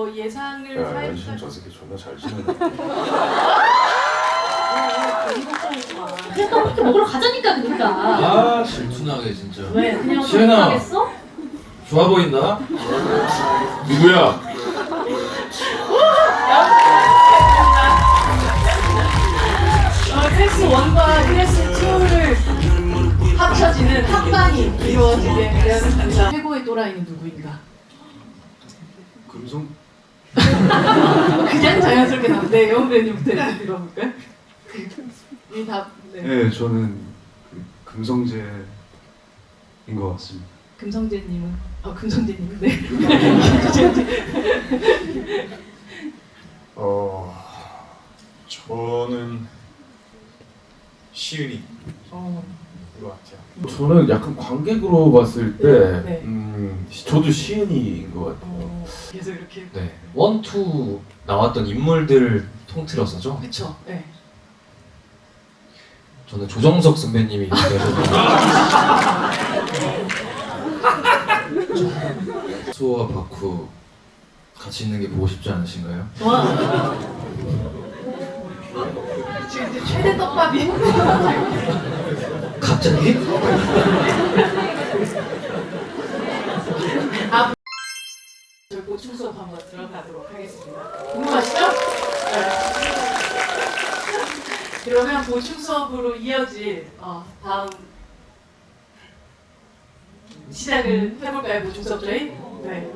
뭐 예상을 연신 저 새끼 존나 잘 치는데. 그냥 떡볶이 먹으러 가자니까 그니까. 아 질투나게 진짜. 왜? 그냥 시은아. 가겠어? 좋아 보인다. 누구야? 클래스 1과 클래스 2를 합쳐지는 합방이 이루어지게 되었습니다. 최고의 또라이는 누구인가? 금성? 그냥 자연스럽게 나오는데 영훈 배우님부터 이렇게 들어볼까요? 이 답. 네. 네, 저는 금성재인 것 같습니다. 금성재님은 금성재님 네. 저는 시은이 어, 것 같아요. 저는 약간 관객으로 봤을 때, 네. 저도 시은이인 것 같아요. 계속 이렇게. 네. 1, 2 나왔던 인물들을 통틀어서죠. 그쵸. 네. 저는 조정석 선배님이 되셔서 소와 바쿠 같이 있는 게 보고 싶지 않으신가요? 와. 지금 이제 최대 떡밥이. 갑자기? 저희 보충 수업 한번 들어가도록 하겠습니다. 궁금하시죠? 네. 그러면 보충 수업으로 이어질 다음 시작을 해볼까요? 보충 수업 저희? 네.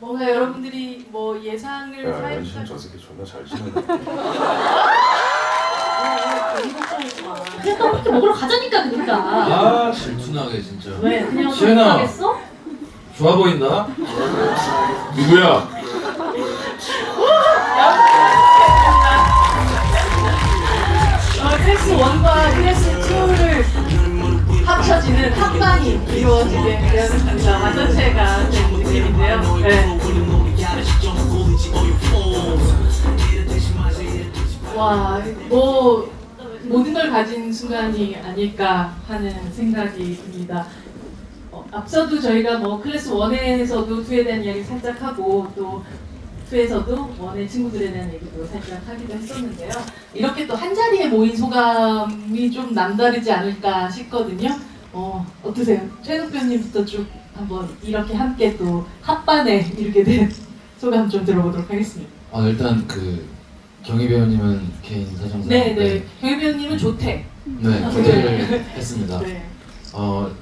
뭔가 여러분들이 뭐 예상을 연신 저 새끼 존나 잘 치는데. 그냥 떡볶이 먹으러 가자니까 그니까. 아 질투나게 진짜. 왜? 그냥 시은아. 가겠어? 좋아 보인다. 누구야? 클래스 1과 클래스 2를 합쳐지는 합방이 이루어지게 되었습니다. 완전체가 된 느낌인데요. 네. 와, 뭐 모든 걸 가진 순간이 아닐까 하는 생각이 듭니다. 앞서도 저희가 뭐 클래스 1에서도 2에 대한 이야기 살짝 하고 또 2에서도 1의 친구들에 대한 얘기도 살짝 하기도 했었는데요. 이렇게 또 한 자리에 모인 소감이 좀 남다르지 않을까 싶거든요. 어떠세요? 최석 배우님부터 쭉 한번 이렇게 함께 또 합반에 이르게 된 소감 좀 들어보도록 하겠습니다. 일단 그 경희 배우님은 개인 사정상. 네. 경희 배우님은 조퇴. 네, 기대를 했습니다. 네.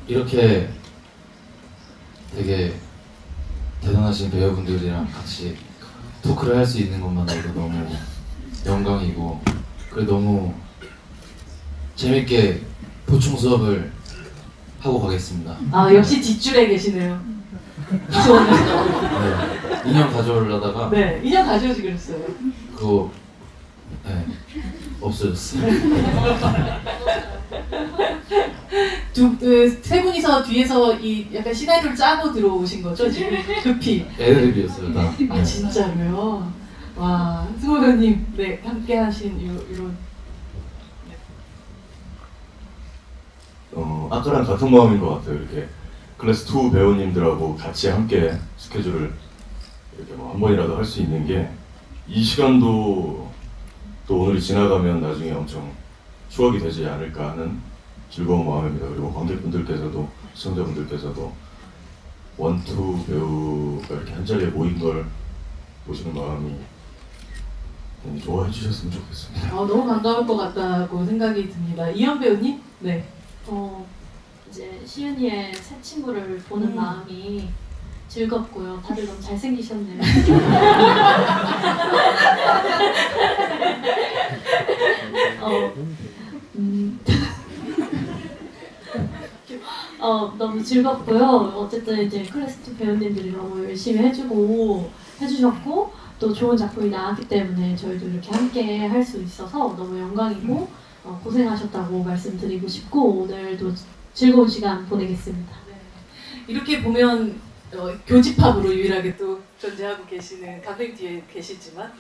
이렇게 되게 대단하신 배우분들이랑 같이 토크를 할 수 있는 것만으로도 너무 영광이고, 그리고 너무 재밌게 보충 수업을 하고 가겠습니다. 역시 뒷줄에 계시네요. 무서워요. 네, 인형 가져오려다가 네, 인형 가져오지 그랬어요. 그거 없어졌어요. 세 분이서 뒤에서 이 약간 시나리오를 짜고 들어오신 거죠 지금 급히. 애드립이었어요 다. 네. 진짜로요? 와, 승호 배우님, 네 함께 하신 이런. 아까랑 같은 마음인 것 같아요. 이렇게 클래스 2 배우님들하고 같이 함께 스케줄을 이렇게 뭐 한 번이라도 할 수 있는 게 이 시간도 또 오늘이 지나가면 나중에 엄청 추억이 되지 않을까 하는 즐거운 마음입니다. 그리고 관객분들께서도 시청자분들께서도 1, 2 배우가 이렇게 한 자리에 모인 걸 보시는 마음이 좋아해 주셨으면 좋겠습니다. 너무 반가울 것 같다고 생각이 듭니다. 이현 배우님, 네. 이제 시은이의 새 친구를 보는 마음이 즐겁고요. 다들 너무 잘생기셨네요. 너무 즐겁고요. 어쨌든 이제 클래스 2 배우님들이 너무 열심히 해주셨고 또 좋은 작품이 나왔기 때문에 저희도 이렇게 함께 할 수 있어서 너무 영광이고 고생하셨다고 말씀드리고 싶고 오늘도 즐거운 시간 보내겠습니다. 이렇게 보면 교집합으로 유일하게 또 존재하고 계시는 감독님 뒤에 계시지만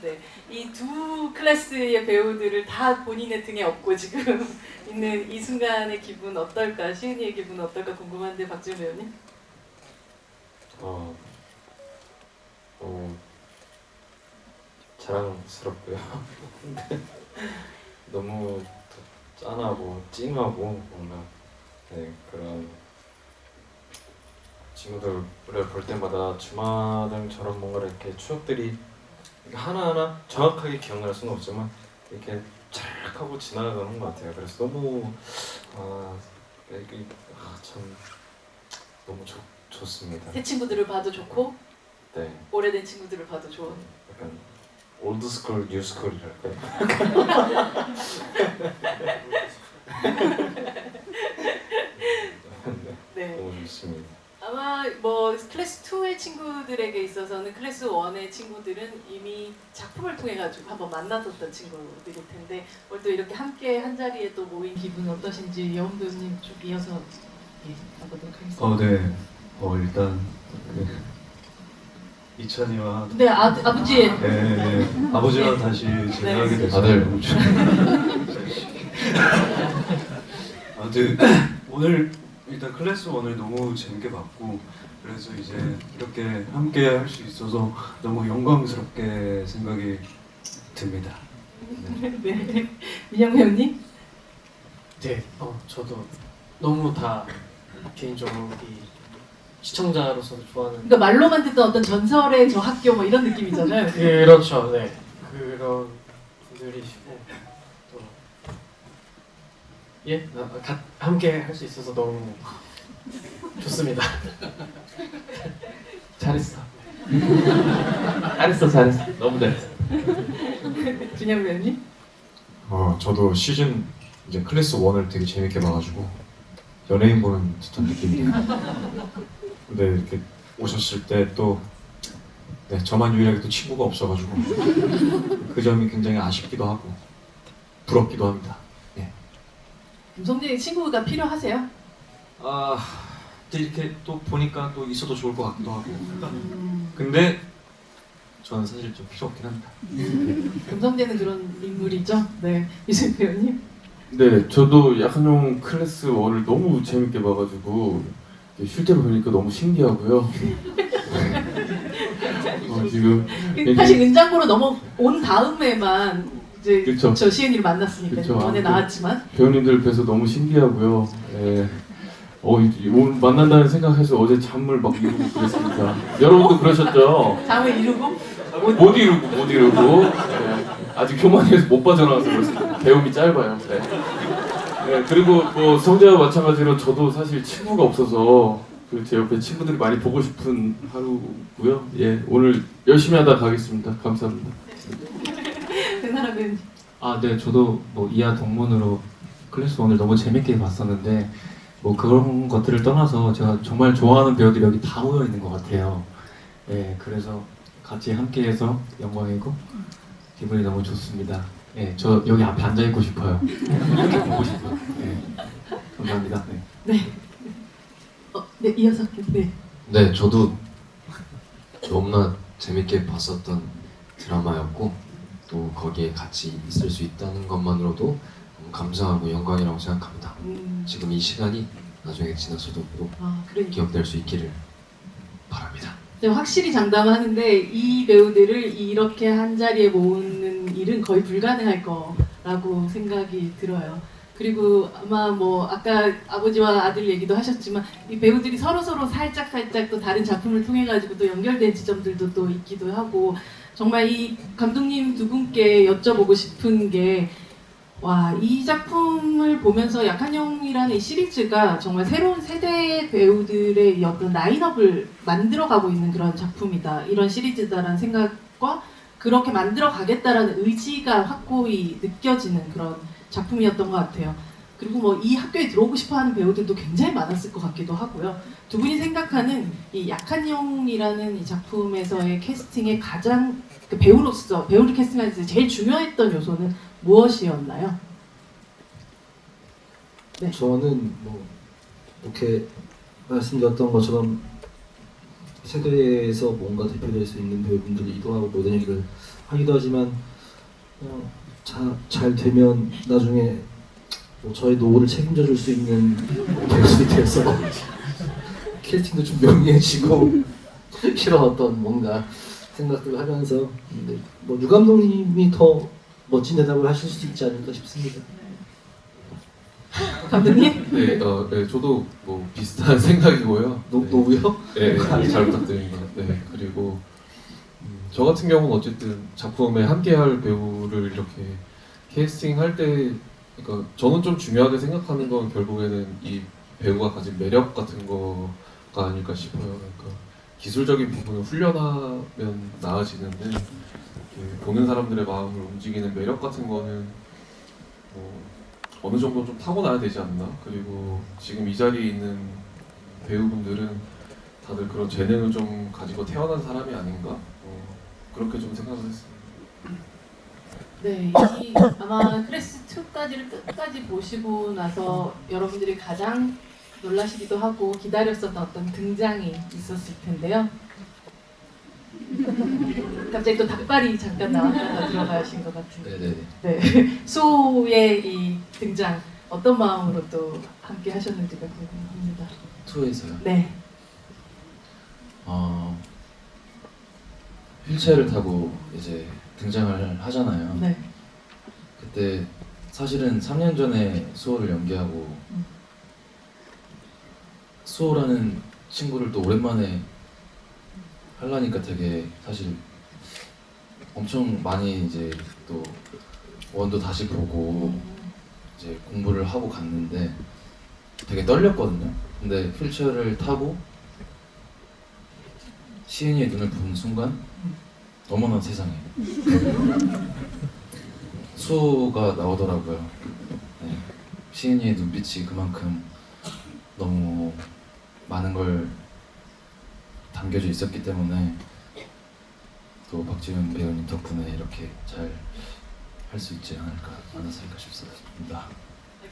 이 두 클래스의 배우들을 다 본인의 등에 업고 지금 있는 이 순간의 기분 어떨까? 시은이의 기분 어떨까 궁금한데 박지훈 배우님? 자랑스럽고요. 근데 너무 짠하고 찡하고 뭔가 네, 그런 친구들을 볼 때마다 주마등처럼 뭔가 이렇게 추억들이 이렇게 하나하나 정확하게 기억날 수는 없지만 이렇게 잘 하고 지나가는 것 같아요. 그래서 너무 참 너무 좋습니다. 새 친구들을 봐도 좋고 네, 오래된 친구들을 봐도 좋은. 약간 올드 스쿨, 뉴 스쿨이랄까요? 네. 너무 좋습니다. 아마 뭐 클래스 2의 친구들에게 있어서는 클래스 1의 친구들은 이미 작품을 통해 가지고 한번 만났었던 친구들일 텐데 오늘 또 이렇게 함께 한 자리에 또 모인 기분 어떠신지 여운 배우님 좀 이어서 가보도록 하겠습니다. 네. 일단 이찬이와 네, 아버지. 아버지와 네. 다시 네. 재회하게 돼서 아들. 아무튼 오늘 일단 클래스 1을 너무 재밌게 봤고 그래서 이제 이렇게 함께 할 수 있어서 너무 영광스럽게 생각이 듭니다. 네. 민영 배우님. 네, 저도 너무 다 개인적으로 이 시청자로서 좋아하는 그러니까 말로만 듣던 어떤 전설의 저 학교 뭐 이런 느낌이잖아요. 그렇죠, 네 그런 분들이시고 또 함께 할 수 있어서 너무 좋습니다. 잘했어. 잘했어. 너무 잘했어. 준영 배우님. 저도 시즌 이제 클래스 1을 되게 재밌게 봐가지고 연예인 보는 듯한 느낌이에요. 근데 이렇게 오셨을 때 또 네, 저만 유일하게 또 친구가 없어가지고 그 점이 굉장히 아쉽기도 하고 부럽기도 합니다. 네. 김성재 친구가 필요하세요? 근데 이렇게 또 보니까 또 있어도 좋을 것 같기도 하고 근데 저는 사실 좀 필요 없긴 합니다. 김성재는 그런 인물이죠. 네, 유승 배우님. 네, 저도 약한용 클래스 1을 너무 재밌게 봐가지고 실제로 보니까 너무 신기하고요. 지금 사실 은장고로 넘어온 다음에만 이제 그쵸. 저 시은이를 만났으니까 그쵸. 원에 나왔지만 배우님들 뵈서 너무 신기하고요. 예. 오늘 만난다는 생각해서 어제 잠을 막 이루고 그랬습니다. 여러분도 그러셨죠? 잠을 이루고 못 이루고. 예. 아직 교만에서 못 빠져나와서 그렇습니다. 배움이 짧아요. 네. 네, 그리고 뭐 성재와 마찬가지로 저도 사실 친구가 없어서 제 옆에 친구들이 많이 보고 싶은 하루고요. 예, 오늘 열심히 하다 가겠습니다. 감사합니다. 백나라 배우님. 네, 저도 뭐 이하 동문으로 클래스 1을 너무 재밌게 봤었는데 뭐 그런 것들을 떠나서 제가 정말 좋아하는 배우들이 여기 다 모여 있는 것 같아요. 예, 그래서 같이 함께해서 영광이고 기분이 너무 좋습니다. 예, 저 여기 앞에 앉아 있고 싶어요. 이렇게 보고 싶어요. 예, 감사합니다. 네. 네, 이어서 네. 네, 저도 너무나 재밌게 봤었던 드라마였고 또 거기에 같이 있을 수 있다는 것만으로도 너무 감사하고 영광이라고 생각합니다. 지금 이 시간이 나중에 지나서도 또 그러니까. 기억될 수 있기를 바랍니다. 네, 확실히 장담하는데 이 배우들을 이렇게 한 자리에 모으는 일은 거의 불가능할 거라고 생각이 들어요. 그리고 아마 뭐 아까 아버지와 아들 얘기도 하셨지만 이 배우들이 서로 살짝 또 다른 작품을 통해 가지고 또 연결된 지점들도 또 있기도 하고 정말 이 감독님 두 분께 여쭤보고 싶은 게 이 작품을 보면서 약한영이라는 이 시리즈가 정말 새로운 세대 배우들의 어떤 라인업을 만들어가고 있는 그런 작품이다. 이런 시리즈다라는 생각과 그렇게 만들어가겠다라는 의지가 확고히 느껴지는 그런 작품이었던 것 같아요. 그리고 뭐 이 학교에 들어오고 싶어하는 배우들도 굉장히 많았을 것 같기도 하고요. 두 분이 생각하는 이 약한영이라는 이 작품에서의 캐스팅의 가장 배우로서 배우를 캐스팅할 때 제일 중요했던 요소는 무엇이었나요? 네. 저는 뭐 이렇게 말씀드렸던 것처럼 세대에서 뭔가 대표될 수 있는 배우분들이 이동하고 모든 얘기를 하기도 하지만 잘 되면 나중에 뭐 저의 노후를 책임져 줄 수 있는 배우들이 돼서 캐스팅도 좀 명예해지고 이런 어떤 뭔가 생각들을 하면서 뭐 유 감독님이 더 멋진 대답을 하실 수 있지 않을까 싶습니다. 감독님? 네, 저도 뭐 비슷한 생각이고요. 노우요? 네, 잘 부탁드립니다. 네, 그리고 저 같은 경우는 어쨌든 작품에 함께할 배우를 이렇게 캐스팅할 때, 그러니까 저는 좀 중요하게 생각하는 건 결국에는 이 배우가 가진 매력 같은 거가 아닐까 싶어요. 그러니까 기술적인 부분을 훈련하면 나아지는데 보는 사람들의 마음을 움직이는 매력 같은 거는 어느 정도 좀 타고나야 되지 않나. 그리고 지금 이 자리에 있는 배우분들은 다들 그런 재능을 좀 가지고 태어난 사람이 아닌가, 그렇게 좀 생각을 했습니다. 네, 이 아마 클래스 2까지를 끝까지 보시고 나서 여러분들이 가장 놀라시기도 하고 기다렸었던 어떤 등장이 있었을 텐데요. 갑자기 또 닭발이 잠깐 나왔다가 들어가신 것 같은데. 네네. 네, 수호의 이 등장 어떤 마음으로 또 함께 하셨는지가 궁금합니다. 투에서요? 네. 휠체어를 타고 이제 등장을 하잖아요. 네. 그때 사실은 3년 전에 수호를 연기하고 수호라는 친구를 또 오랜만에 하려니까 되게 사실 엄청 많이 이제 또 원도 다시 보고 이제 공부를 하고 갔는데 되게 떨렸거든요. 근데 휠체어를 타고 시은이의 눈을 본 순간 어머나 세상에 수호가 나오더라고요. 네. 시은이의 눈빛이 그만큼 너무 많은 걸 담겨져 있었기 때문에 또 박지훈 배우님 덕분에 이렇게 잘 할 수 있지 않았을까 싶습니다.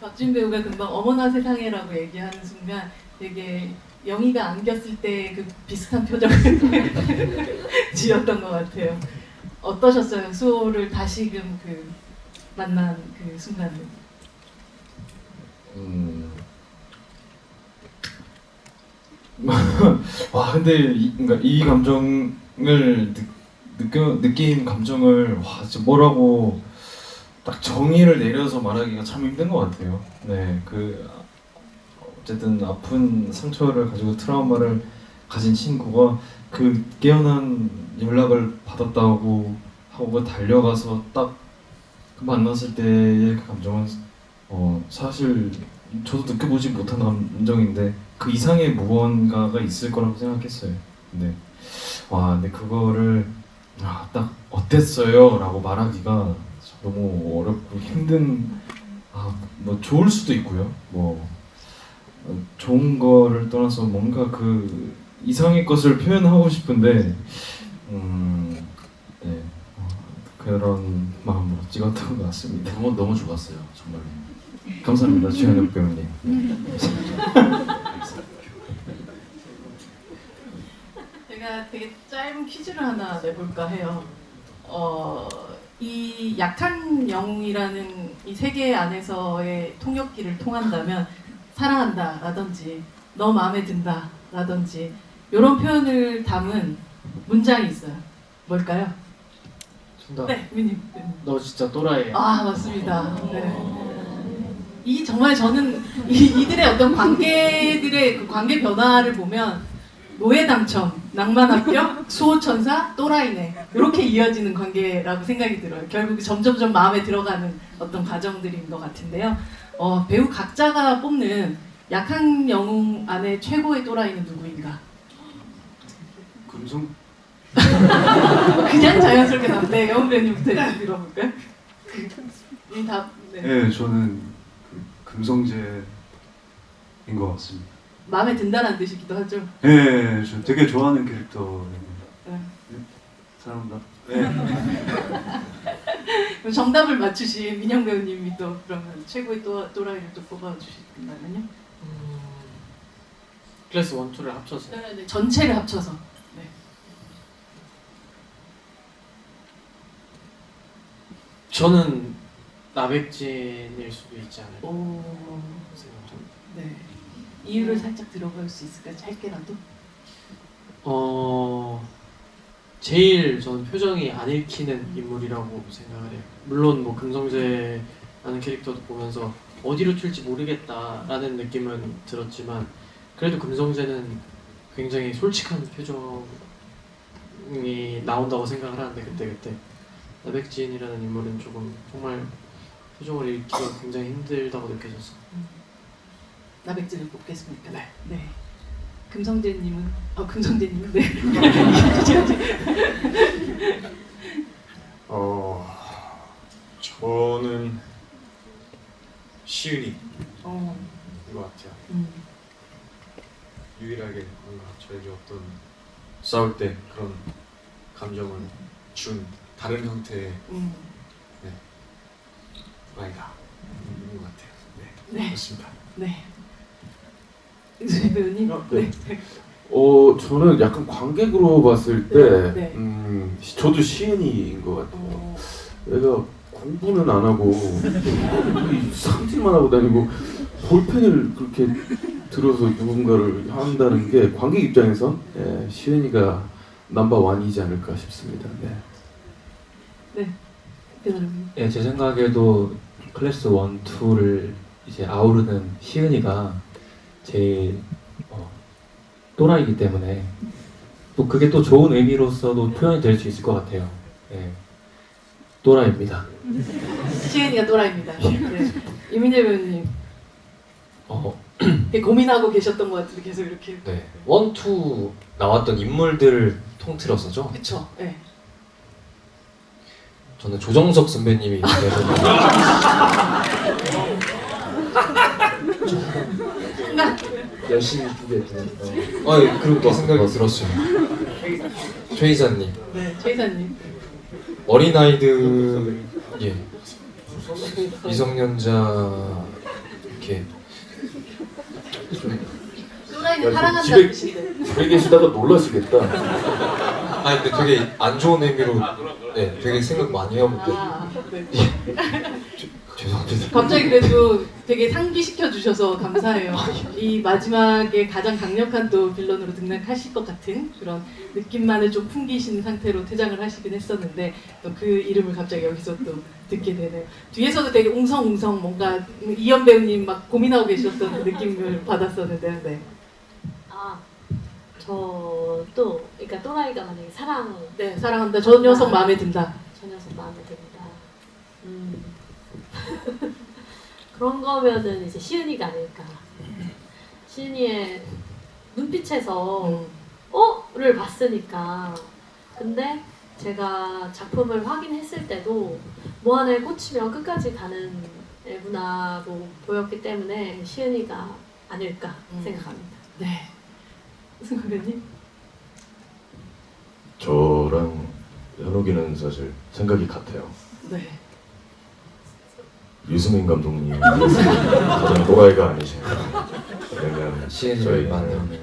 박지훈 배우가 금방 어머나 세상에라고 얘기하는 순간 되게 영희가 안겼을 때 그 비슷한 표정을 지었던 것 같아요. 어떠셨어요? 수호를 다시금 그 만난 그 순간은? 와 근데 그러니까 이 감정을 느낀 감정을 진짜 뭐라고 딱 정의를 내려서 말하기가 참 힘든 것 같아요. 네, 어쨌든 아픈 상처를 가지고 트라우마를 가진 친구가 그 깨어난 연락을 받았다고 하고 달려가서 딱 만났을 때의 그 감정은 사실 저도 느껴보지 못한 감정인데 그 이상의 무언가가 있을 거라고 생각했어요. 근데 그거를 딱 어땠어요? 라고 말하기가 너무 어렵고 힘든, 뭐 좋을 수도 있고요. 뭐 좋은 거를 떠나서 뭔가 그 이상의 것을 표현하고 싶은데 네, 그런 마음으로 찍었던 것 같습니다. 너무 좋았어요, 정말. 감사합니다, 최현욱 배우님. 제가 되게 짧은 퀴즈를 하나 내볼까 해요. 이 약한 영웅이라는 이 세계 안에서의 통역기를 통한다면 사랑한다 라든지 너 마음에 든다 라든지 이런 표현을 담은 문장이 있어요. 뭘까요? 정답. 네, 민님. 너 진짜 또라이야. 맞습니다. 네. 이 정말 저는 이들의 어떤 관계들의 그 관계 변화를 보면 노예 당첨, 낭만 합격, 수호천사, 또라이네 이렇게 이어지는 관계라고 생각이 들어요. 결국 점점점 마음에 들어가는 어떤 과정들인 것 같은데요. 배우 각자가 뽑는 약한 영웅 안에 최고의 또라이는 누구인가? 금성? 그냥 자연스럽게 나오는데 영웅 배우님부터 들어볼까요? 이 답. 네, 저는 금성재인 것 같습니다. 마음에 든다는 뜻이기도 하죠. 네, 저 되게 좋아하는 캐릭터입니다. 네. 사랑합니다. 그럼 정답을 맞추신 민영 배우님이 또 그러면 최고의 또라이를 또 뽑아주신다면요? 클래스 1, 2를 합쳐서. 네, 전체를 합쳐서. 네. 저는 나백진일 수도 있지 않을까 생각합니다. 네. 이유를 살짝 들어볼 수 있을까요? 짧게라도? 제일 저는 표정이 안 읽히는 인물이라고 생각을 해요. 물론 뭐 금성재라는 캐릭터도 보면서 어디로 튈지 모르겠다라는 느낌은 들었지만 그래도 금성재는 굉장히 솔직한 표정이 나온다고 생각을 하는데 그때 나백진이라는 인물은 조금 정말 표정을 읽기가 굉장히 힘들다고 느껴졌어. 나백진을 뽑겠습니까? 네. 네. 금성재님은 금성재님은 네. 저는 시은이 어. 것 같아요. 유일하게 뭔가 저에게 어떤 싸울 때 그런 감정을 준 다른 형태의 네, 아이가 있는 것 같아요. 네, 네. 그렇습니다. 네. 이수희 배우님. 네. 저는 약간 관객으로 봤을 때, 네. 저도 시은이인 것 같아요. 내가 공부는 안 하고 상질만 하고 다니고 볼펜을 그렇게 들어서 누군가를 한다는 게 관객 입장에서 시은이가 넘버원이지 않을까 싶습니다. 네. 네. 배우님. 예, 제 생각에도 클래스 1, 2를 이제 아우르는 시은이가 제일 또라이기 때문에 또 그게 또 좋은 의미로서도 표현이 될 수 있을 것 같아요. 예, 또라이입니다. 시은이가 또라이입니다. 네. 이민재 배우님. 되게 고민하고 계셨던 것 같은데 계속 이렇게. 네, 1, 2 나왔던 인물들을 통틀어서죠. 그렇죠. 네. 저는 조정석 선배님이 열심히 준비했던. 그렇게 생각이 들었어요. 최 이사님. 네, 최 이사님. 어린아이들, 예, 미성년자 이렇게 또라이는 사랑한다는 뜻인데. 집에 계시다가 놀라시겠다. 아니 근데 되게 안 좋은 의미로 네, 되게 생각 많이 해요 그때. 네. 죄송합니다. 갑자기 그래도 되게 상기시켜 주셔서 감사해요. 이 마지막에 가장 강력한 또 빌런으로 등장하실 것 같은 그런 느낌만을 좀 풍기신 상태로 퇴장을 하시긴 했었는데 또 그 이름을 갑자기 여기서 또 듣게 되네요. 뒤에서도 되게 웅성웅성 뭔가 이현 배우님 막 고민하고 계셨던 그 느낌을 받았었는데요. 네. 저도 그러니까 또라이가 만약에 네, 사랑한다. 저 녀석 마음에 든다. 저 녀석 마음에 든다. 그런 거면은 이제 시은이가 아닐까. 시은이의 눈빛에서 를 봤으니까. 근데 제가 작품을 확인했을 때도 뭐 하나에 꽂히면 끝까지 가는 애구나로 보였기 때문에 시은이가 아닐까 생각합니다. 네. 승관님? 저랑 현욱이는 사실 생각이 같아요. 네. 유승민 감독님 가장 또라이가 아니신가. 왜냐면 시은이를 만나는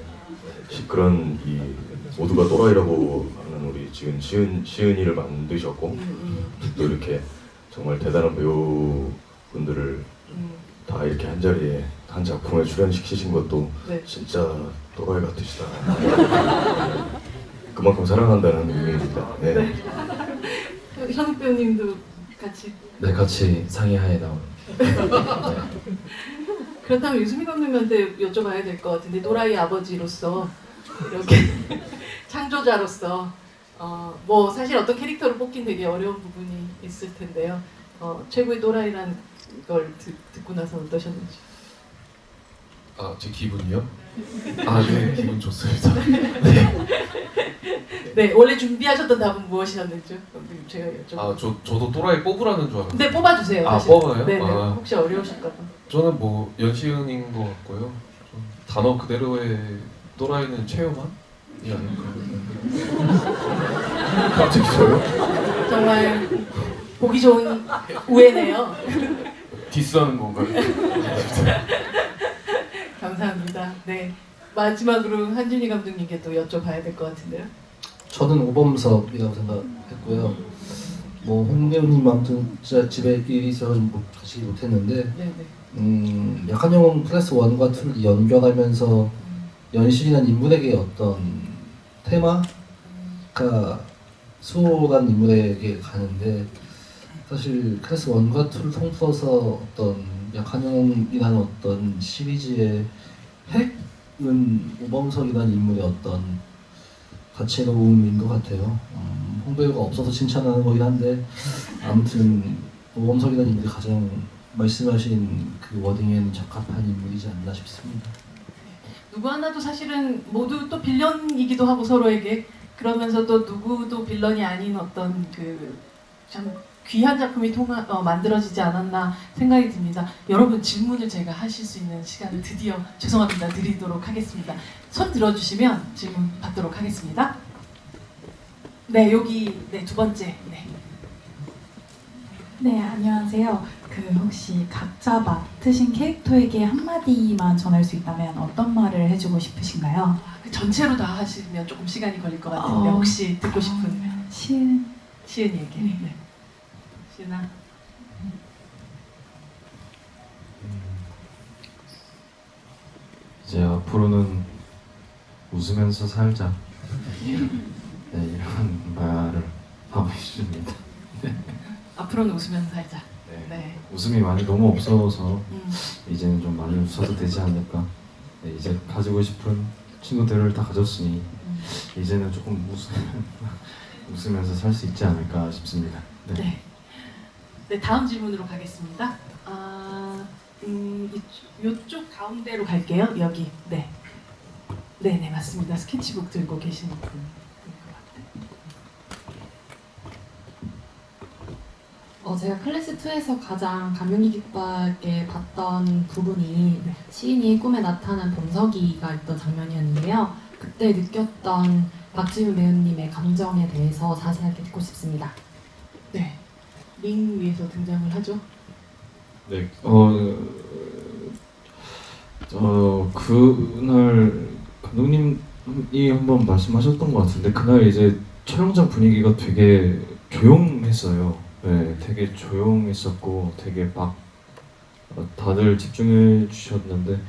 그런 이 모두가 또라이라고 하는 우리 지금 시은이를 만드셨고 또 이렇게 정말 대단한 배우분들을 다 이렇게 한 자리에 한 작품에 출연시키신 것도 네. 진짜 또라이 같으시다. 그만큼 사랑한다는 의미입니다. 네. 네. 현욱 배우님도 같이. 네, 같이 상의하에 나온. 그렇다면 유승민 감독님한테 여쭤봐야 될 것 같은데 또라이 아버지로서 이렇게 창조자로서 뭐 사실 어떤 캐릭터를 뽑긴 되게 어려운 부분이 있을 텐데요. 최고의 또라이라는 걸 듣고 나서 어떠셨는지. 제 기분이요? 네, 기분 좋습니다. 네. 네, 원래 준비하셨던 답은 무엇이었는지요? 제가 여쭤볼게요. 저도 또라이 뽑으라는 줄 알았는데. 네, 뽑아주세요. 사실. 뽑아요? 네, 혹시 어려우실까봐. 저는 뭐 연시은인 것 같고요. 좀 단어 그대로의 또라이는 최요만이 아닐까요? 갑자기 저요? 정말 보기 좋은 우애네요. 디스하는 건가요? 감사합니다. 네, 마지막으로 한준희 감독님께 또 여쭤봐야 될 것 같은데요. 저는 오범석이라고 생각했고요. 뭐 홍 배우님 아무튼 진짜 집에 일이 있어서 좀 가시지 못했는데 약한 영웅 클래스 1과 2를 연결하면서 연신이라는 인물에게 어떤 테마가 수호라는 인물에게 가는데 사실 클래스 1과 2를 통틀어서 어떤 약한영이라는 어떤 시리즈의 핵은 오범석이라는 인물의 어떤 가치로움인 것 같아요. 홍 배우가 없어서 칭찬하는 거긴 한데 아무튼 오범석이라는 인물이 가장 말씀하신 그 워딩에는 적합한 인물이지 않나 싶습니다. 누구 하나도 사실은 모두 또 빌런이기도 하고 서로에게 그러면서 또 누구도 빌런이 아닌 어떤 그 참 귀한 작품이 만들어지지 않았나 생각이 듭니다. 여러분 질문을 제가 하실 수 있는 시간을 드디어 죄송합니다 드리도록 하겠습니다. 손 들어주시면 질문 받도록 하겠습니다. 네 여기 네 두 번째 네. 네, 안녕하세요. 그 혹시 각자 맡으신 캐릭터에게 한마디만 전할 수 있다면 어떤 말을 해주고 싶으신가요? 그 전체로 다 하시면 조금 시간이 걸릴 것 같은데 혹시 듣고 싶은 시은이에게 네. 시은아 이제 앞으로는 웃으면서 살자. 네, 이런 말을 하고 싶습니다. 네. 앞으로는 웃으면서 살자. 네. 네. 웃음이 많이 너무 없어서 이제는 좀 많이 웃어도 되지 않을까. 네, 이제 가지고 싶은 친구들을 다 가졌으니 이제는 조금 웃으면서 살 수 있지 않을까 싶습니다. 네. 네. 네, 다음 질문으로 가겠습니다. 이쪽 가운데로 갈게요. 여기. 네. 네, 맞습니다. 스케치북 들고 계시는 분. 제가 클래스 2에서 가장 감명 깊게 봤던 부분이 시인이 꿈에 나타난 범석이가 있던 장면이었는데요. 그때 느꼈던 박지훈 배우님의 감정에 대해서 자세하게 듣고 싶습니다. 네. 링 위에서 등장을 하죠. 네. 그날 감독님이 한번 말씀하셨던 것 같은데 그날 이제 촬영장 분위기가 되게 조용했어요. 네, 되게 조용했었고 되게 막 다들 집중해 주셨는데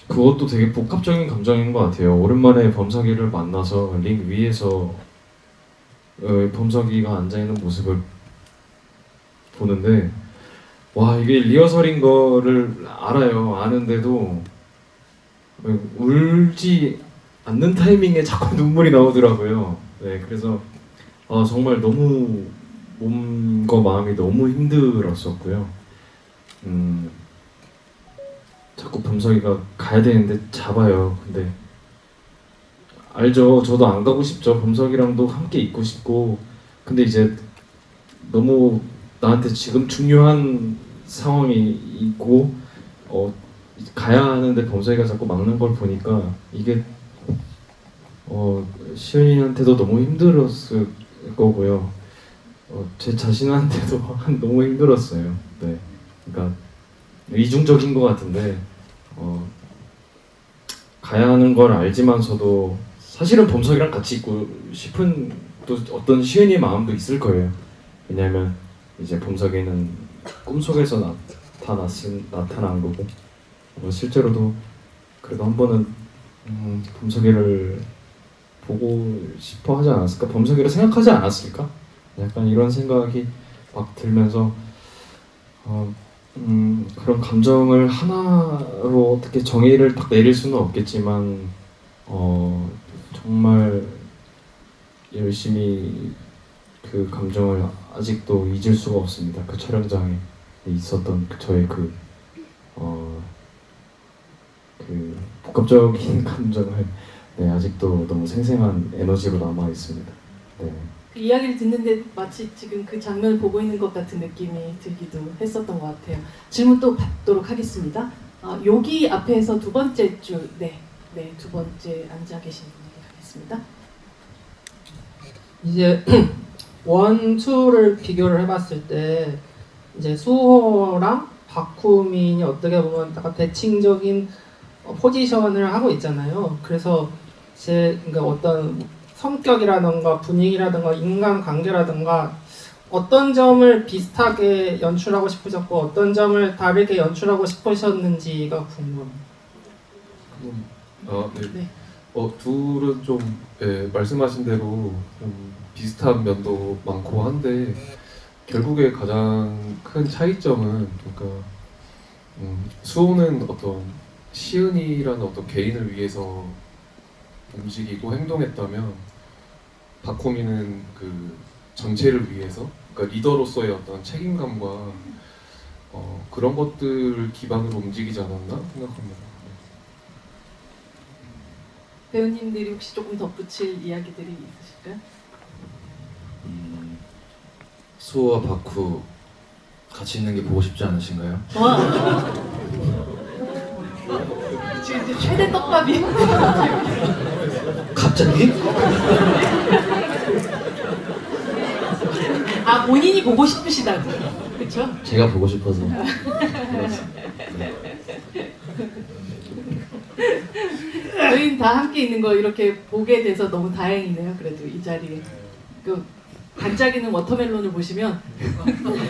그것도 되게 복합적인 감정인 것 같아요. 오랜만에 범석이를 만나서 링 위에서 범석이가 앉아 있는 모습을 보는데 와 이게 리허설인 거를 알아요. 아는데도 울지 않는 타이밍에 자꾸 눈물이 나오더라고요. 네, 그래서 정말 너무 몸과 마음이 너무 힘들었었고요. 자꾸 범석이가 가야 되는데 잡아요. 근데 알죠. 저도 안 가고 싶죠. 범석이랑도 함께 있고 싶고. 근데 이제 너무 나한테 지금 중요한 상황이 있고 가야 하는데 범석이가 자꾸 막는 걸 보니까 이게 시은이한테도 너무 힘들었을 거고요. 제 자신한테도 너무 힘들었어요. 네, 그러니까 이중적인 것 같은데 가야 하는 걸 알지만서도 사실은 범석이랑 같이 있고 싶은 또 어떤 시은이의 마음도 있을 거예요. 왜냐하면 이제 범석이는 꿈속에서 나타난 거고 실제로도 그래도 한 번은 범석이를 보고 싶어 하지 않았을까? 범석이를 생각하지 않았을까? 약간 이런 생각이 막 들면서 그런 감정을 하나로 어떻게 정의를 딱 내릴 수는 없겠지만 정말 열심히 그 감정을 아직도 잊을 수가 없습니다. 그 촬영장에 있었던 저의 그 복합적인 감정을 아직도 너무 생생한 에너지로 남아 있습니다. 네. 그 이야기를 듣는데 마치 지금 그 장면을 보고 있는 것 같은 느낌이 들기도 했었던 것 같아요. 질문 또 받도록 하겠습니다. 여기 앞에서 두 번째 줄, 두 번째 앉아 계신 분에게 가겠습니다. 이제 1, 2를 비교를 해봤을 때 이제 수호랑 박후민이 어떻게 보면 약간 대칭적인 포지션을 하고 있잖아요. 그래서 그러니까 어떤 성격이라든가 분위기라든가 인간관계라든가 어떤 점을 비슷하게 연출하고 싶으셨고 어떤 점을 다르게 연출하고 싶으셨는지가 궁금합니다. 둘은 좀 말씀하신 대로 좀 비슷한 면도 많고 한데 결국에 가장 큰 차이점은 그러니까 수호는 어떤 시은이라는 어떤 개인을 위해서 움직이고 행동했다면 박호민은 그 전체를 위해서 그러니까 리더로서의 어떤 책임감과 그런 것들 기반으로 움직이지 않았나 생각합니다. 배우님들이 혹시 조금 덧붙일 이야기들이 있으실까요? 수호와 바쿠 같이 있는 게 보고 싶지 않으신가요? 와. 지금 이제 최대 떡밥이. 갑자기? 아 본인이 보고 싶으시다고. 그렇죠? 제가 보고 싶어서. 저희는 다 함께 있는 거 이렇게 보게 돼서 너무 다행이네요. 그래도 이 자리에 그 반짝이는 워터멜론을 보시면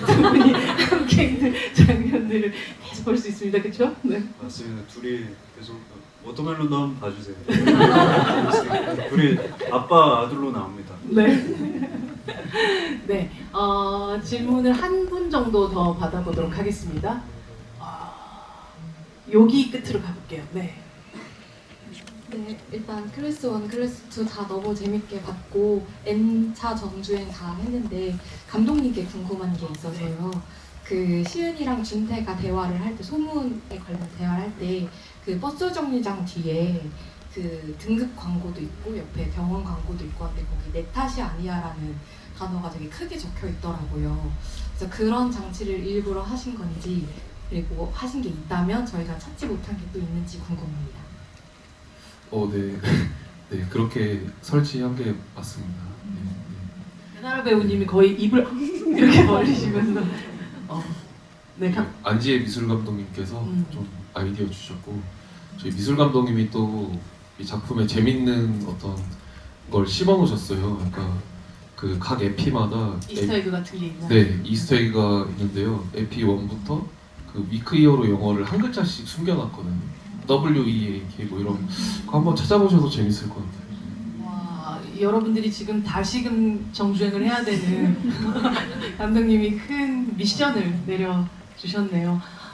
두 분이 함께 있는 장면들을 계속 볼 수 있습니다. 그렇죠? 네. 맞습니다. 둘이 계속 워터멜론도 한번 봐주세요. 둘이 아빠 아들로 나옵니다. 네. 네. 질문을 한 분 정도 더 받아보도록 하겠습니다. 여기 끝으로 가볼게요. 네. 네, 일단 클래스 1, 클래스 2 다 너무 재밌게 봤고 N차 정주행 다 했는데 감독님께 궁금한 게 있어서요. 그 시은이랑 준태가 대화를 할 때 소문에 관련 대화를 할 때 그 버스 정류장 뒤에 그 등급 광고도 있고 옆에 병원 광고도 있고 한데 거기 내 탓이 아니야라는 단어가 되게 크게 적혀 있더라고요. 그래서 그런 장치를 일부러 하신 건지 그리고 하신 게 있다면 저희가 찾지 못한 게 또 있는지 궁금합니다. 네. 네, 그렇게 설치한 게 맞습니다. 배나라 배우님이 거의 입을 이렇게 벌리시면서 네. 안지혜 미술 감독님께서 좀 아이디어 주셨고 저희 미술 감독님이 또 이 작품에 재밌는 어떤 걸 심어 놓으셨어요. 그러니까 그 각 에피마다 이스터에그 같은 게 있나요? 네, 이스터에그가 있는데요. 에피 1부터 그 위크이어로 영어를 한 글자씩 숨겨놨거든요. WEAK 뭐 이런 거 한번 찾아보셔도 재밌을 것 같아요. 와, 여러분들이 지금 다시금 정주행을 해야 되는 감독님이 큰 미션을 내려주셨네요.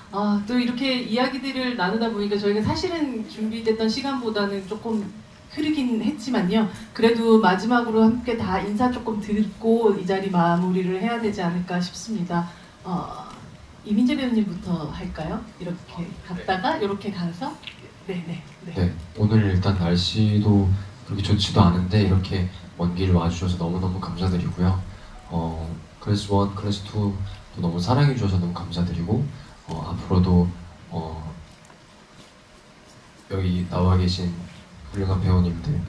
또 이렇게 이야기들을 나누다 보니까 저희가 사실은 준비됐던 시간보다는 조금 흐르긴 했지만요. 그래도 마지막으로 함께 다 인사 조금 듣고 이 자리 마무리를 해야 되지 않을까 싶습니다. 이민재 배우님부터 할까요? 이렇게 갔다가 이렇게 가서 네네. 네, 오늘 일단 날씨도 그렇게 좋지도 않은데 이렇게 먼 길 와주셔서 너무너무 감사드리고요. 클래스 1, 클래스 2도 너무 사랑해 주셔서 너무 감사드리고 앞으로도 여기 나와 계신 훌륭한 배우님들,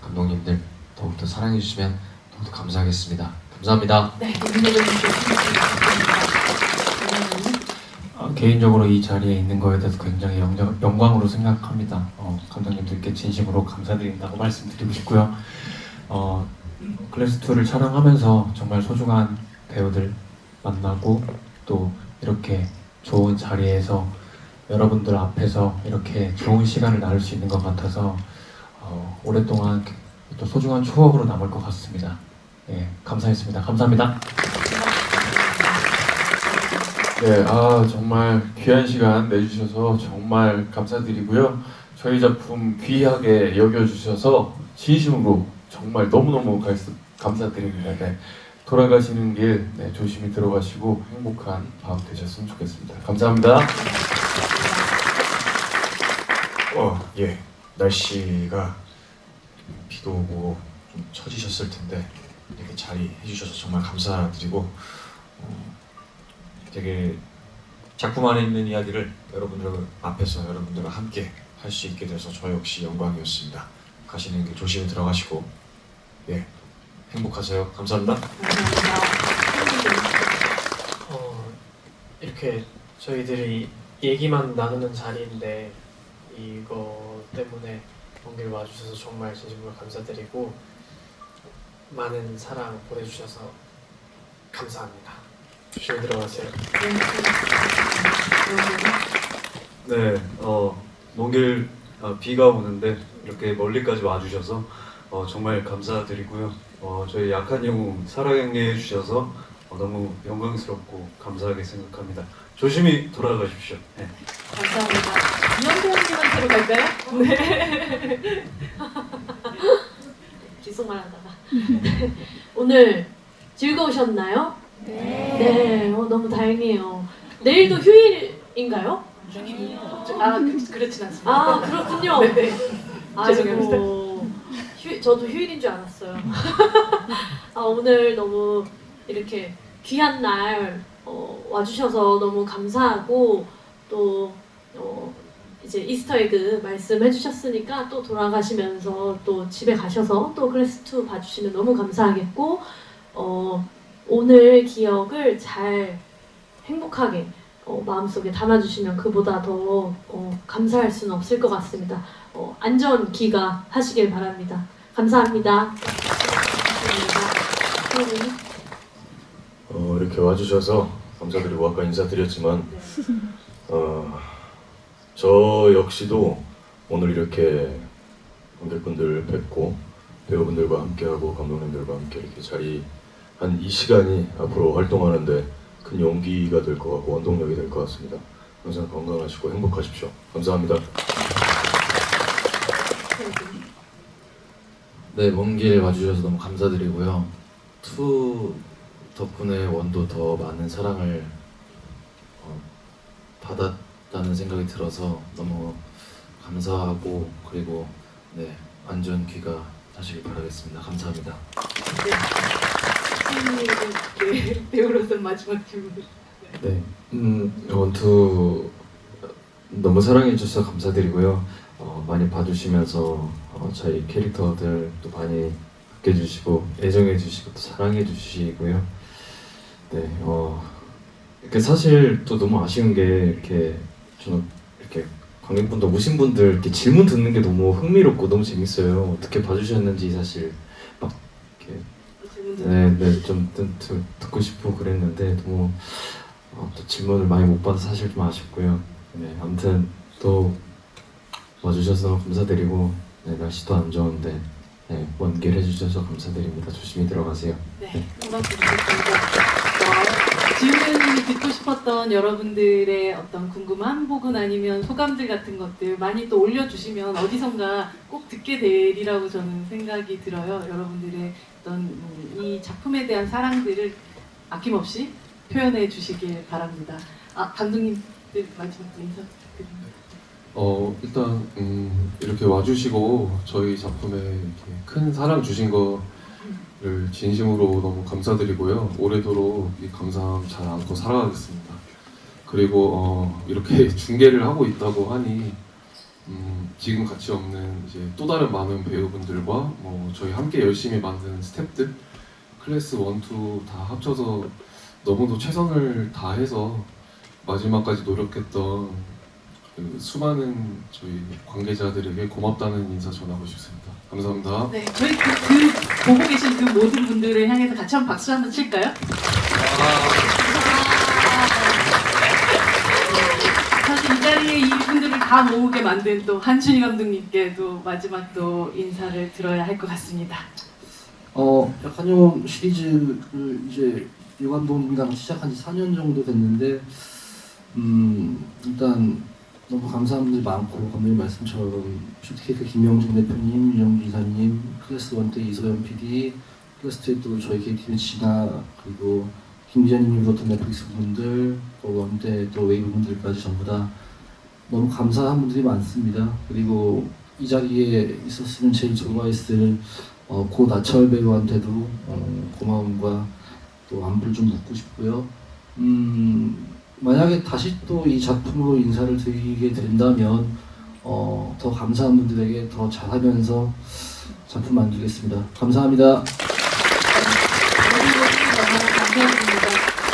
감독님들 더욱더 사랑해 주시면 더욱더 감사하겠습니다. 감사합니다. 네, 이민재 배우님 개인적으로 이 자리에 있는 거에 대해서 굉장히 영광으로 생각합니다. 감독님들께 진심으로 감사드린다고 말씀드리고 싶고요. 클래스 2를 촬영하면서 정말 소중한 배우들 만나고 또 이렇게 좋은 자리에서 여러분들 앞에서 이렇게 좋은 시간을 나눌 수 있는 것 같아서 오랫동안 또 소중한 추억으로 남을 것 같습니다. 네, 감사했습니다. 감사합니다. 네, 정말 귀한 시간 내주셔서 정말 감사드리고요. 저희 작품 귀하게 여겨주셔서 진심으로 정말 너무너무 감사드립니다. 네, 돌아가시는 길 조심히 들어가시고 행복한 밤 되셨으면 좋겠습니다. 감사합니다. 예. 날씨가 비도 오고 좀 처지셨을 텐데 이렇게 자리 해주셔서 정말 감사드리고 되게 작품 안에 있는 이야기를 여러분들 앞에서 여러분들과 함께 할 수 있게 돼서 저 역시 영광이었습니다. 가시는 길 조심히 들어가시고 예 행복하세요. 감사합니다. 이렇게 저희들이 얘기만 나누는 자리인데 이거 때문에 먼 길 와주셔서 정말 진심으로 감사드리고 많은 사랑 보내주셔서 감사합니다. 조심히 들어가세요. 네, 먼 길 비가 오는데 이렇게 멀리까지 와주셔서 정말 감사드리고요. 저희 약한 영웅 사랑해 주셔서 너무 영광스럽고 감사하게 생각합니다. 조심히 돌아가십시오. 네. 감사합니다. 이현 배우님한테로 갈까요? 네. 귓속말하다가 오늘 즐거우셨나요? 네. 너무 다행이에요. 내일도 휴일인가요? 그렇진 않습니다. 아, 그렇군요. 네네. 죄송합니다. 저도 휴일인 줄 알았어요. 오늘 너무 이렇게 귀한 날 와주셔서 너무 감사하고 또 이제 이스터에그 말씀해 주셨으니까 또 돌아가시면서 또 집에 가셔서 또 클래스2 봐주시면 너무 감사하겠고 오늘 기억을 잘 행복하게 마음속에 담아주시면 그보다 더 감사할 수는 없을 것 같습니다. 안전 귀가 하시길 바랍니다. 감사합니다. 이렇게 와주셔서 감사드리고 아까 인사드렸지만 저 역시도 오늘 이렇게 관객분들 뵙고 배우분들과 함께하고 감독님들과 함께 이렇게 자리한 이 시간이 앞으로 활동하는데 큰 용기가 될 것 같고 원동력이 될 것 같습니다. 항상 건강하시고 행복하십시오. 감사합니다. 네, 먼 길 와주셔서 너무 감사드리고요. 2 덕분에 1도 더 많은 사랑을 받았다는 생각이 들어서 너무 감사하고 그리고 네, 안전 귀가 하시길 바라겠습니다. 감사합니다. 네, 배우로서 마지막 질문. 네, 1, 2 너무 사랑해 주셔서 감사드리고요. 많이 봐주시면서 저희 캐릭터들 또 많이 아껴주시고 애정해 주시고 또 사랑해 주시고요. 네, 이렇게 사실 또 너무 아쉬운 게 이렇게 저는 이렇게 관객분들 오신 분들 이렇게 질문 듣는 게 너무 흥미롭고 너무 재밌어요. 어떻게 봐주셨는지 사실 막 이렇게 좀 듣고 싶고 그랬는데 너무 또 질문을 많이 못 받아서 사실 좀 아쉽고요. 네, 아무튼 또 와주셔서 너무 감사드리고 네, 날씨도 안 좋은데 네, 먼 길 해주셔서 감사드립니다. 조심히 들어가세요. 네, 고맙습니다. 질문 듣고 싶었던 여러분들의 어떤 궁금함 혹은 아니면 소감들 같은 것들 많이 또 올려주시면 어디선가 꼭 듣게 되리라고 저는 생각이 들어요. 여러분들의 어떤 이 작품에 대한 사랑들을 아낌없이 표현해 주시길 바랍니다. 감독님들 마지막으로 인사 부탁드립니다. 일단 이렇게 와주시고 저희 작품에 이렇게 큰 사랑 주신 거를 진심으로 너무 감사드리고요. 오래도록 이 감사함 잘 안고 살아가겠습니다. 그리고 이렇게 중계를 하고 있다고 하니 지금 같이 없는 이제 또 다른 많은 배우분들과 뭐 저희 함께 열심히 만든 스태프들 클래스 1, 2 다 합쳐서 너무도 최선을 다해서 마지막까지 노력했던 그 수많은 저희 관계자들에게 고맙다는 인사 전하고 싶습니다. 감사합니다. 네, 저희 보고 계신 그 모든 분들을 향해서 같이 한번 박수 한번 칠까요? 사실 이 자리에 이분들을 다 모으게 만든 또 한준희 감독님께도 마지막 또 인사를 들어야 할 것 같습니다. 약한 영웅 시리즈를 이제 유 감독님이랑 시작한 지 4년 정도 됐는데 일단 너무 감사한 분들이 많고 감독님 말씀처럼 슈트케이크 김영준 대표님, 유영주 이사님, 클래스 1 때 이소연 PD, 클래스 2에 또 저희 KTV 진아 그리고 김지현님이 부었던 넷플릭스 분들 또 1 때 또 웨이브 분들까지 전부 다 너무 감사한 분들이 많습니다. 그리고 이 자리에 있었으면 제일 좋아했을 고 나철 배우한테도 고마움과 또 안부를 좀 묻고 싶고요. 만약에 다시 또 이 작품으로 인사를 드리게 된다면 더 감사한 분들에게 더 잘하면서 작품 만들겠습니다. 감사합니다. 감사합니다.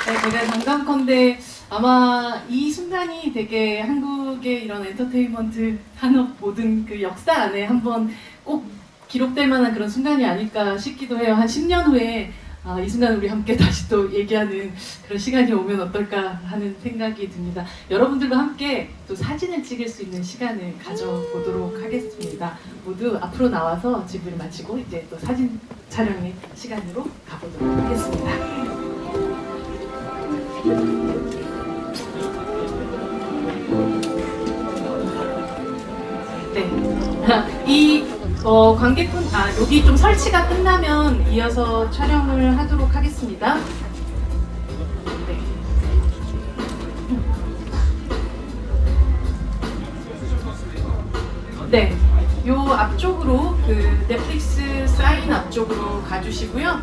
네, 제가 장담컨대 아마 이 순간이 되게 한국의 이런 엔터테인먼트 산업 모든 그 역사 안에 한번 꼭 기록될 만한 그런 순간이 아닐까 싶기도 해요. 한 10년 후에 이 순간 우리 함께 다시 또 얘기하는 그런 시간이 오면 어떨까 하는 생각이 듭니다. 여러분들과 함께 또 사진을 찍을 수 있는 시간을 가져보도록 하겠습니다. 모두 앞으로 나와서 질문을 마치고 이제 또 사진 촬영의 시간으로 가보도록 하겠습니다. 네. 이 관객분, 여기 좀 설치가 끝나면 이어서 촬영을 하도록 하겠습니다. 네. 요 앞쪽으로 그 넷플릭스 사인 앞쪽으로 가주시고요.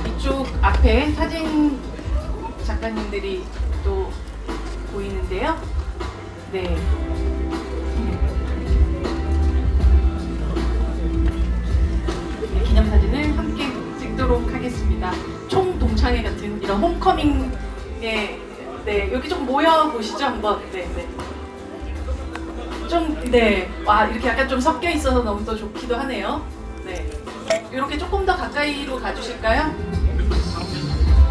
이쪽 앞에 사진 작가님들이 또 보이는데요. 네. 기념사진을 함께 찍도록 하겠습니다. 총동창회 같은 이런 홈커밍에 네, 여기 좀 모여 보시죠 한번. 네, 네. 좀 네, 와 이렇게 약간 좀 섞여 있어서 너무 또 좋기도 하네요. 네, 이렇게 조금 더 가까이로 가주실까요?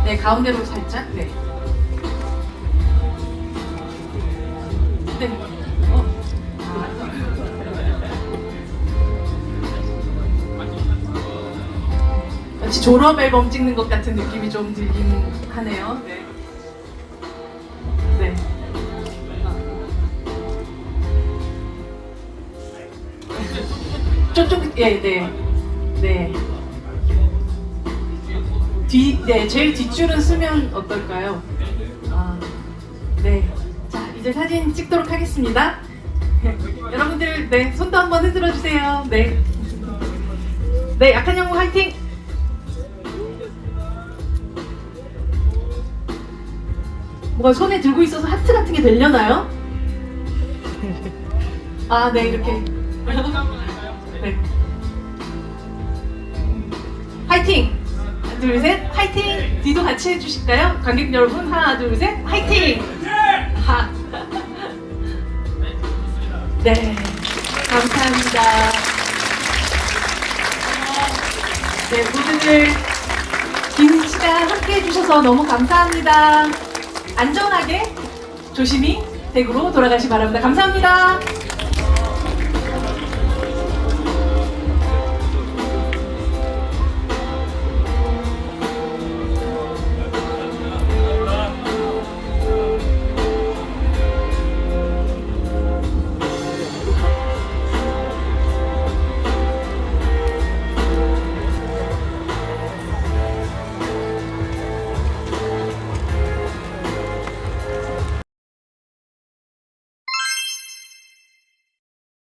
네, 가운데로 살짝. 네. 네. 마치 졸업 앨범 찍는 것 같은 느낌이 좀 들긴 하네요. 네. 네. 저쪽, 예, 네. 네. 네, 제일 뒷줄은 쓰면 어떨까요? 네. 자, 이제 사진 찍도록 하겠습니다. 여러분들, 네, 손도 한번 흔들어 주세요. 네. 네, 약한 영웅 화이팅! 뭐가 손에 들고 있어서 하트 같은 게 되려나요? 네, 이렇게. 네. 화이팅! 하나, 둘, 셋, 화이팅! 뒤도 같이 해주실까요? 관객 여러분, 하나, 둘, 셋, 화이팅! 네, 감사합니다. 네, 모두들 긴 시간 함께 해주셔서 너무 감사합니다. 안전하게 조심히 댁으로 돌아가시 바랍니다. 감사합니다.